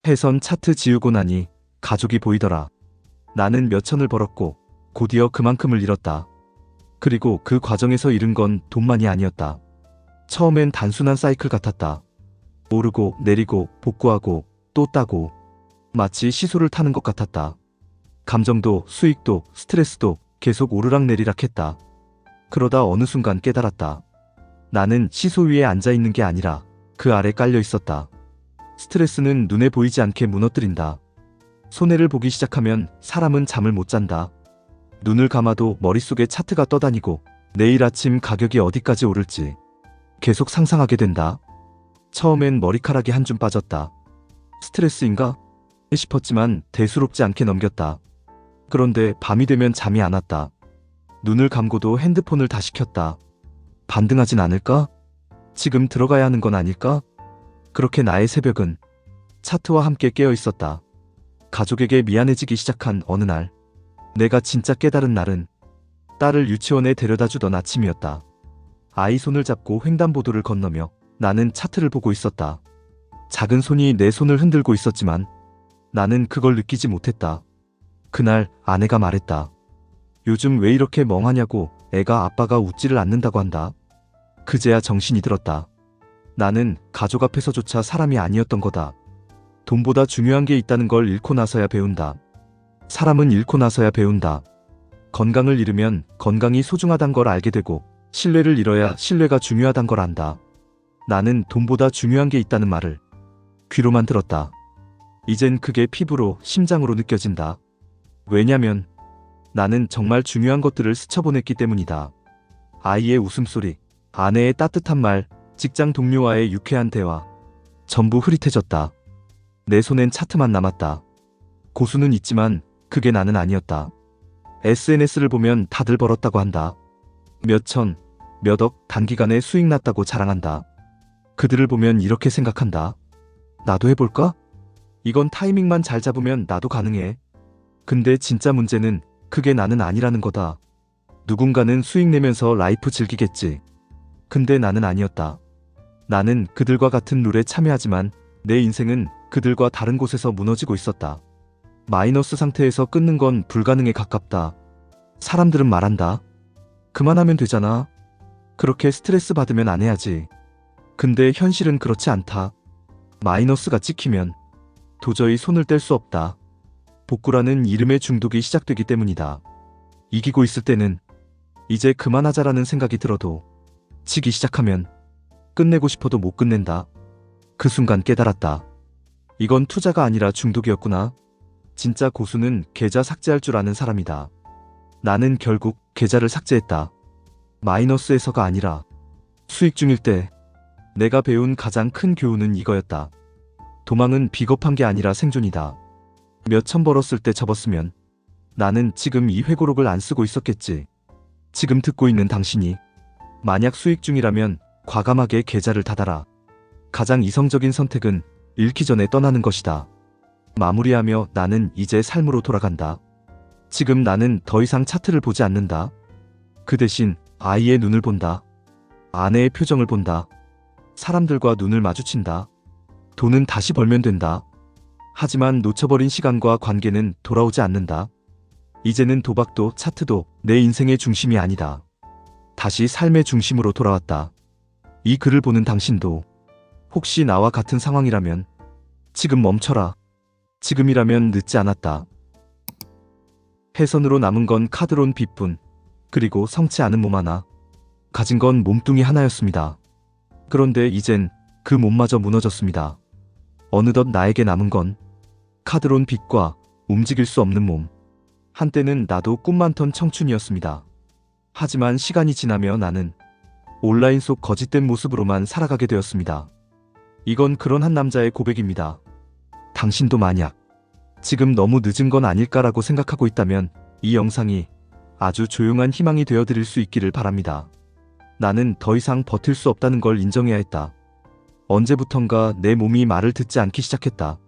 해선 차트 지우고 나니 가족이 보이더라. 나는 몇 천을 벌었고 곧이어 그만큼을 잃었다. 그리고 그 과정에서 잃은 건 돈만이 아니었다. 처음엔 단순한 사이클 같았다. 오르고 내리고 복구하고 또 따고 마치 시소를 타는 것 같았다. 감정도 수익도 스트레스도 계속 오르락내리락 했다. 그러다 어느 순간 깨달았다. 나는 시소 위에 앉아있는 게 아니라 그 아래 깔려 있었다. 스트레스는 눈에 보이지 않게 무너뜨린다. 손해를 보기 시작하면 사람은 잠을 못 잔다. 눈을 감아도 머릿속에 차트가 떠다니고 내일 아침 가격이 어디까지 오를지 계속 상상하게 된다. 처음엔 머리카락이 한 줌 빠졌다. 스트레스인가? 싶었지만 대수롭지 않게 넘겼다. 그런데 밤이 되면 잠이 안 왔다. 눈을 감고도 핸드폰을 다시 켰다. 반등하진 않을까? 지금 들어가야 하는 건 아닐까? 그렇게 나의 새벽은 차트와 함께 깨어 있었다. 가족에게 미안해지기 시작한 어느 날, 내가 진짜 깨달은 날은 딸을 유치원에 데려다 주던 아침이었다. 아이 손을 잡고 횡단보도를 건너며 나는 차트를 보고 있었다. 작은 손이 내 손을 흔들고 있었지만 나는 그걸 느끼지 못했다. 그날 아내가 말했다. 요즘 왜 이렇게 멍하냐고. 애가 아빠가 웃지를 않는다고 한다. 그제야 정신이 들었다. 나는 가족 앞에서조차 사람이 아니었던 거다. 돈보다 중요한 게 있다는 걸 잃고 나서야 배운다. 사람은 잃고 나서야 배운다. 건강을 잃으면 건강이 소중하단 걸 알게 되고 신뢰를 잃어야 신뢰가 중요하단 걸 안다. 나는 돈보다 중요한 게 있다는 말을 귀로만 들었다. 이젠 그게 피부로 심장으로 느껴진다. 왜냐면 나는 정말 중요한 것들을 스쳐보냈기 때문이다. 아이의 웃음소리, 아내의 따뜻한 말, 직장 동료와의 유쾌한 대화, 전부 흐릿해졌다. 내 손엔 차트만 남았다. 고수는 있지만 그게 나는 아니었다. SNS를 보면 다들 벌었다고 한다. 몇 천, 몇 억 단기간에 수익 났다고 자랑한다. 그들을 보면 이렇게 생각한다. 나도 해볼까? 이건 타이밍만 잘 잡으면 나도 가능해. 근데 진짜 문제는 그게 나는 아니라는 거다. 누군가는 수익 내면서 라이프 즐기겠지. 근데 나는 아니었다. 나는 그들과 같은 룰에 참여하지만 내 인생은 그들과 다른 곳에서 무너지고 있었다. 마이너스 상태에서 끊는 건 불가능에 가깝다. 사람들은 말한다. 그만하면 되잖아. 그렇게 스트레스 받으면 안 해야지. 근데 현실은 그렇지 않다. 마이너스가 찍히면 도저히 손을 뗄 수 없다. 복구라는 이름의 중독이 시작되기 때문이다. 이기고 있을 때는 이제 그만하자라는 생각이 들어도 지기 시작하면 끝내고 싶어도 못 끝낸다. 그 순간 깨달았다. 이건 투자가 아니라 중독이었구나. 진짜 고수는 계좌 삭제할 줄 아는 사람이다. 나는 결국 계좌를 삭제했다. 마이너스에서가 아니라 수익 중일 때. 내가 배운 가장 큰 교훈은 이거였다. 도망은 비겁한 게 아니라 생존이다. 몇 천 벌었을 때 접었으면 나는 지금 이 회고록을 안 쓰고 있었겠지. 지금 듣고 있는 당신이 만약 수익 중이라면 과감하게 계좌를 닫아라. 가장 이성적인 선택은 잃기 전에 떠나는 것이다. 마무리하며 나는 이제 삶으로 돌아간다. 지금 나는 더 이상 차트를 보지 않는다. 그 대신 아이의 눈을 본다. 아내의 표정을 본다. 사람들과 눈을 마주친다. 돈은 다시 벌면 된다. 하지만 놓쳐버린 시간과 관계는 돌아오지 않는다. 이제는 도박도 차트도 내 인생의 중심이 아니다. 다시 삶의 중심으로 돌아왔다. 이 글을 보는 당신도 혹시 나와 같은 상황이라면 지금 멈춰라. 지금이라면 늦지 않았다. 해선으로 남은 건 카드론 빚뿐, 그리고 성치 않은 몸 하나. 가진 건 몸뚱이 하나였습니다. 그런데 이젠 그 몸마저 무너졌습니다. 어느덧 나에게 남은 건 카드론 빚과 움직일 수 없는 몸. 한때는 나도 꿈 많던 청춘이었습니다. 하지만 시간이 지나며 나는 온라인 속 거짓된 모습으로만 살아가게 되었습니다. 이건 그런 한 남자의 고백입니다. 당신도 만약 지금 너무 늦은 건 아닐까라고 생각하고 있다면 이 영상이 아주 조용한 희망이 되어드릴 수 있기를 바랍니다. 나는 더 이상 버틸 수 없다는 걸 인정해야 했다. 언제부턴가 내 몸이 말을 듣지 않기 시작했다.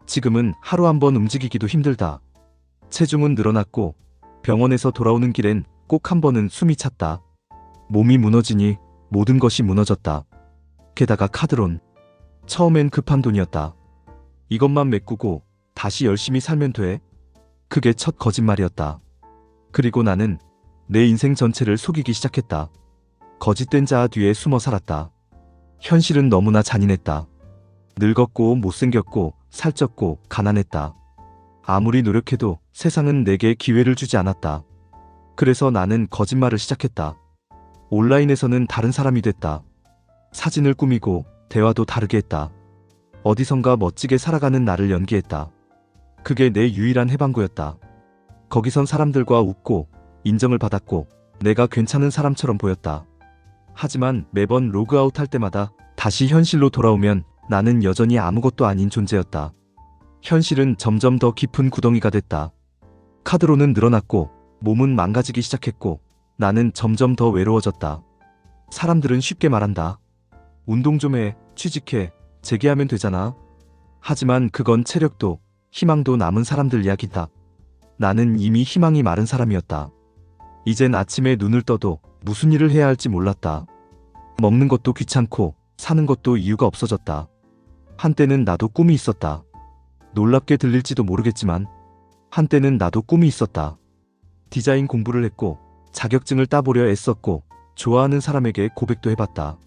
지금은 하루 한 번 움직이기도 힘들다. 체중은 늘어났고 병원에서 돌아오는 길엔 꼭 한 번은 숨이 찼다. 몸이 무너지니 모든 것이 무너졌다. 게다가 카드론. 처음엔 급한 돈이었다. 이것만 메꾸고 다시 열심히 살면 돼. 그게 첫 거짓말이었다. 그리고 나는 내 인생 전체를 속이기 시작했다. 거짓된 자아 뒤에 숨어 살았다. 현실은 너무나 잔인했다. 늙었고 못생겼고 살쪘고 가난했다. 아무리 노력해도 세상은 내게 기회를 주지 않았다. 그래서 나는 거짓말을 시작했다. 온라인에서는 다른 사람이 됐다. 사진을 꾸미고 대화도 다르게 했다. 어디선가 멋지게 살아가는 나를 연기했다. 그게 내 유일한 해방구였다. 거기선 사람들과 웃고 인정을 받았고 내가 괜찮은 사람처럼 보였다. 하지만 매번 로그아웃 할 때마다 다시 현실로 돌아오면 나는 여전히 아무것도 아닌 존재였다. 현실은 점점 더 깊은 구덩이가 됐다. 카드로는 늘어났고 몸은 망가지기 시작했고 나는 점점 더 외로워졌다. 사람들은 쉽게 말한다. 운동 좀 해, 취직해, 재기하면 되잖아. 하지만 그건 체력도 희망도 남은 사람들 이야기다. 나는 이미 희망이 마른 사람이었다. 이젠 아침에 눈을 떠도 무슨 일을 해야 할지 몰랐다. 먹는 것도 귀찮고 사는 것도 이유가 없어졌다. 한때는 나도 꿈이 있었다. 놀랍게 들릴지도 모르겠지만 한때는 나도 꿈이 있었다. 디자인 공부를 했고 자격증을 따보려 애썼고 좋아하는 사람에게 고백도 해봤다.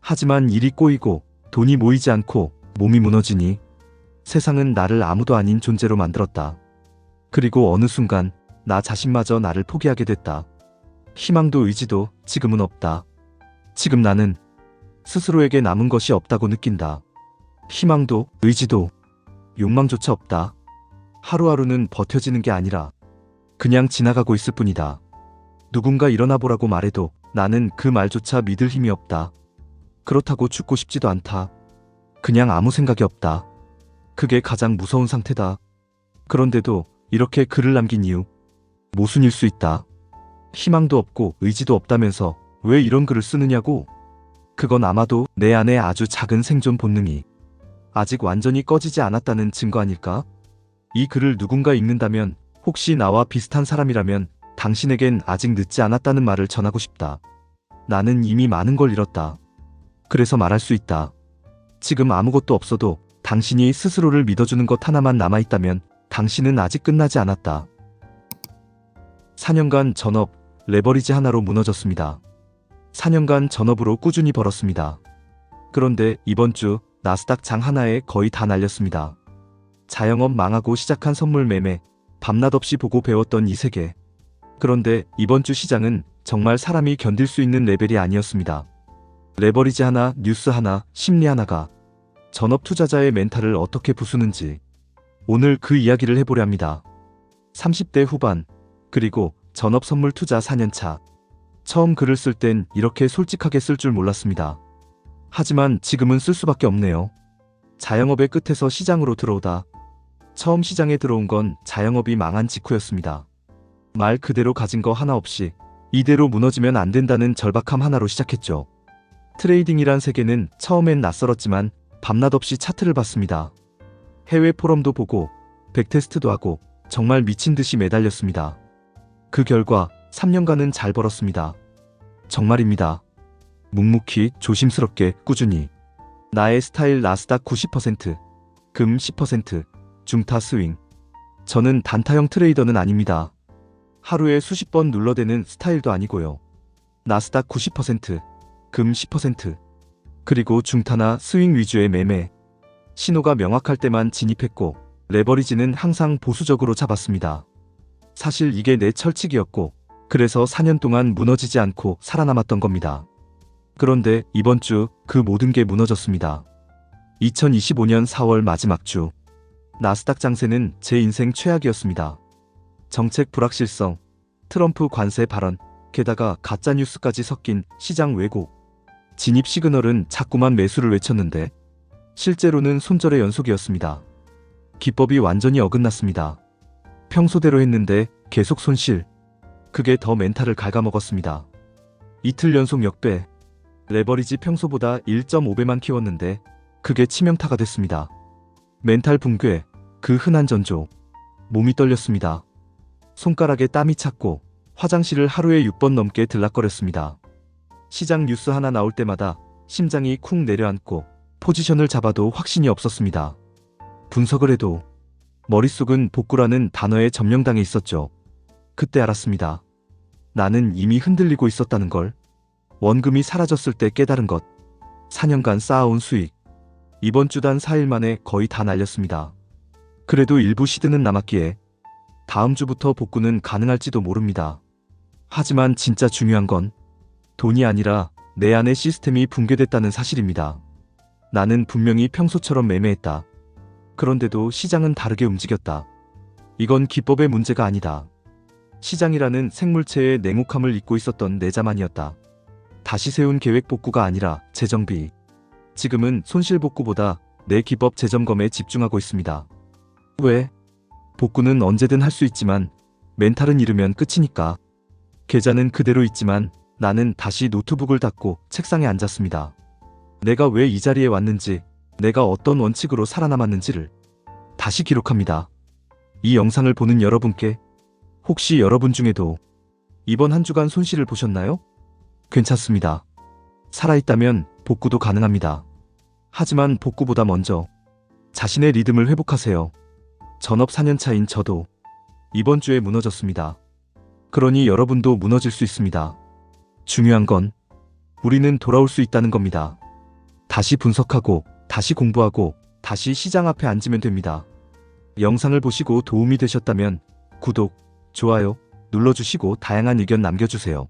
하지만 일이 꼬이고 돈이 모이지 않고 몸이 무너지니 세상은 나를 아무도 아닌 존재로 만들었다. 그리고 어느 순간 나 자신마저 나를 포기하게 됐다. 희망도 의지도 지금은 없다. 지금 나는 스스로에게 남은 것이 없다고 느낀다. 희망도 의지도 욕망조차 없다. 하루하루는 버텨지는 게 아니라 그냥 지나가고 있을 뿐이다. 누군가 일어나 보라고 말해도 나는 그 말조차 믿을 힘이 없다. 그렇다고 죽고 싶지도 않다. 그냥 아무 생각이 없다. 그게 가장 무서운 상태다. 그런데도 이렇게 글을 남긴 이유, 모순일 수 있다. 희망도 없고 의지도 없다면서 왜 이런 글을 쓰느냐고? 그건 아마도 내 안에 아주 작은 생존 본능이 아직 완전히 꺼지지 않았다는 증거 아닐까? 이 글을 누군가 읽는다면 혹시 나와 비슷한 사람이라면 당신에겐 아직 늦지 않았다는 말을 전하고 싶다. 나는 이미 많은 걸 잃었다. 그래서 말할 수 있다. 지금 아무것도 없어도 당신이 스스로를 믿어주는 것 하나만 남아있다면 당신은 아직 끝나지 않았다. 4년간 전업, 레버리지 하나로 무너졌습니다. 4년간 전업으로 꾸준히 벌었습니다. 그런데 이번 주 나스닥 장 하나에 거의 다 날렸습니다. 자영업 망하고 시작한 선물 매매, 밤낮 없이 보고 배웠던 이 세계. 그런데 이번 주 시장은 정말 사람이 견딜 수 있는 레벨이 아니었습니다. 레버리지 하나, 뉴스 하나, 심리 하나가 전업 투자자의 멘탈을 어떻게 부수는지 오늘 그 이야기를 해보려 합니다. 30대 후반, 그리고 전업 선물 투자 4년차. 처음 글을 쓸 땐 이렇게 솔직하게 쓸 줄 몰랐습니다. 하지만 지금은 쓸 수밖에 없네요. 자영업의 끝에서 시장으로 들어오다. 처음 시장에 들어온 건 자영업이 망한 직후였습니다. 말 그대로 가진 거 하나 없이 이대로 무너지면 안 된다는 절박함 하나로 시작했죠. 트레이딩이란 세계는 처음엔 낯설었지만 밤낮 없이 차트를 봤습니다. 해외 포럼도 보고 백테스트도 하고 정말 미친 듯이 매달렸습니다. 그 결과 3년간은 잘 벌었습니다. 정말입니다. 묵묵히 조심스럽게 꾸준히. 나의 스타일 나스닥 90%, 금 10%, 중타 스윙. 저는 단타형 트레이더는 아닙니다. 하루에 수십 번 눌러대는 스타일도 아니고요. 나스닥 90%, 금 10%, 그리고 중타나 스윙 위주의 매매. 신호가 명확할 때만 진입했고 레버리지는 항상 보수적으로 잡았습니다. 사실 이게 내 철칙이었고 그래서 4년 동안 무너지지 않고 살아남았던 겁니다. 그런데 이번 주 그 모든 게 무너졌습니다. 2025년 4월 마지막 주. 나스닥 장세는 제 인생 최악이었습니다. 정책 불확실성, 트럼프 관세 발언, 게다가 가짜뉴스까지 섞인 시장 왜곡. 진입 시그널은 자꾸만 매수를 외쳤는데 실제로는 손절의 연속이었습니다. 기법이 완전히 어긋났습니다. 평소대로 했는데 계속 손실. 그게 더 멘탈을 갉아먹었습니다. 이틀 연속 역배. 레버리지 평소보다 1.5배만 키웠는데 그게 치명타가 됐습니다. 멘탈 붕괴, 그 흔한 전조. 몸이 떨렸습니다. 손가락에 땀이 찼고 화장실을 하루에 6번 넘게 들락거렸습니다. 시장 뉴스 하나 나올 때마다 심장이 쿵 내려앉고 포지션을 잡아도 확신이 없었습니다. 분석을 해도 머릿속은 복구라는 단어에 점령당해 있었죠. 그때 알았습니다. 나는 이미 흔들리고 있었다는 걸. 원금이 사라졌을 때 깨달은 것. 4년간 쌓아온 수익. 이번 주 단 4일 만에 거의 다 날렸습니다. 그래도 일부 시드는 남았기에 다음 주부터 복구는 가능할지도 모릅니다. 하지만 진짜 중요한 건 돈이 아니라 내 안의 시스템이 붕괴됐다는 사실입니다. 나는 분명히 평소처럼 매매했다. 그런데도 시장은 다르게 움직였다. 이건 기법의 문제가 아니다. 시장이라는 생물체의 냉혹함을 잊고 있었던 내 자만이었다. 다시 세운 계획 복구가 아니라 재정비. 지금은 손실 복구보다 내 기법 재점검에 집중하고 있습니다. 왜? 복구는 언제든 할 수 있지만 멘탈은 잃으면 끝이니까. 계좌는 그대로 있지만 나는 다시 노트북을 닫고 책상에 앉았습니다. 내가 왜 이 자리에 왔는지, 내가 어떤 원칙으로 살아남았는지를 다시 기록합니다. 이 영상을 보는 여러분께, 혹시 여러분 중에도 이번 한 주간 손실을 보셨나요? 괜찮습니다. 살아있다면 복구도 가능합니다. 하지만 복구보다 먼저 자신의 리듬을 회복하세요. 전업 4년차인 저도 이번 주에 무너졌습니다. 그러니 여러분도 무너질 수 있습니다. 중요한 건 우리는 돌아올 수 있다는 겁니다. 다시 분석하고, 다시 공부하고, 다시 시장 앞에 앉으면 됩니다. 영상을 보시고 도움이 되셨다면 구독, 좋아요 눌러주시고 다양한 의견 남겨주세요.